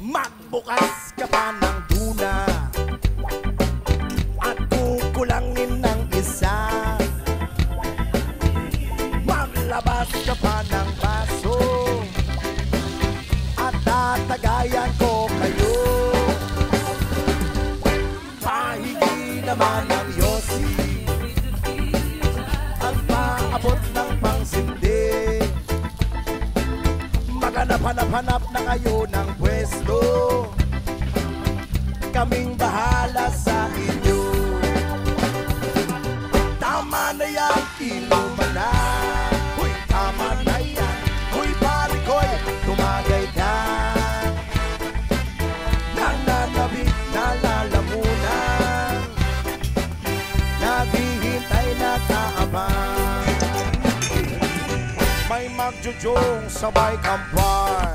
Magbukas ka pa ng tuna at kukulangin ng isa. Maglabas ka pa ng baso at tatagayan ko kayo. Pahigi naman ng yosi at paabot ng pangsindi. Maghanap-hanap na kayo ng pwesto, kaming bahala sa inyo. Tama na yan, inuman na. Huy, tama na yan. Huy, pare ko'y tumagay ka. Nananabik na lalamunan, naghihintay na kaabang. May magjujong sabay kampar,